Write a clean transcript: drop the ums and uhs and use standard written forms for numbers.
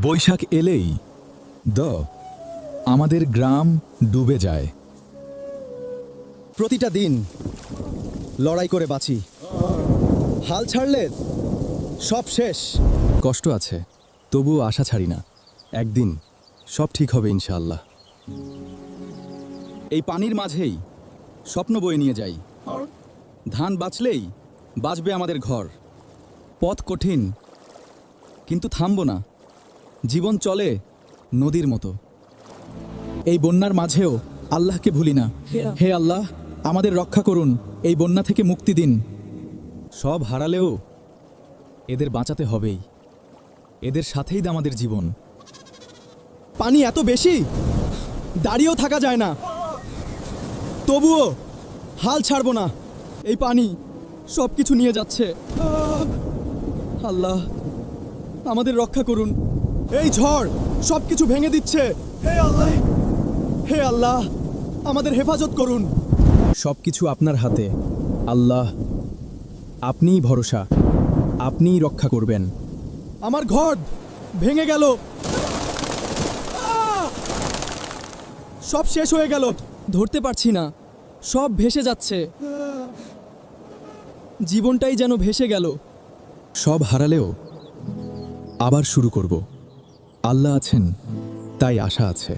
বৈশাখ এলেই আমাদের গ্রাম ডুবে যায়। প্রতিটা দিন লড়াই করে বাঁচি, হাল ছাড়লে সব শেষ। কষ্ট আছে, তবুও আশা ছাড়ি না। একদিন সব ঠিক হবে ইনশাআল্লাহ। এই পানির মাঝেই স্বপ্ন বয়ে নিয়ে যাই। ধান বাঁচলেই বাঁচবে আমাদের ঘর। পথ কঠিন, কিন্তু থামব না। জীবন চলে নদীর মতো। এই বন্যার মাঝেও আল্লাহকে ভুলি না। হে আল্লাহ, আমাদের রক্ষা করুন, এই বন্যা থেকে মুক্তি দিন। সব হারালেও এদের বাঁচাতে হবেই। এদের সাথেই আমাদের জীবন। পানি এত বেশি, দাঁড়িয়েও থাকা যায় না, তবুও হাল ছাড়বো না। এই পানি সব কিছু নিয়ে যাচ্ছে। আল্লাহ, আমাদের রক্ষা করুন। এই ঝড় সব কিছু ভেঙে দিচ্ছে। হে আল্লাহ, আমাদের হেফাজত করুন। সব কিছু আপনার হাতে আল্লাহ। আপনিই ভরসা, আপনিই রক্ষা করবেন। আমার ঘর ভেঙে গেল, সব শেষ হয়ে গেল। ধরতে পারছি না, সব ভেসে যাচ্ছে। জীবনটাই যেন ভেসে গেল। সব হারালেও আবার শুরু করব। আল্লাহ আছেন, তাই আশা আছে।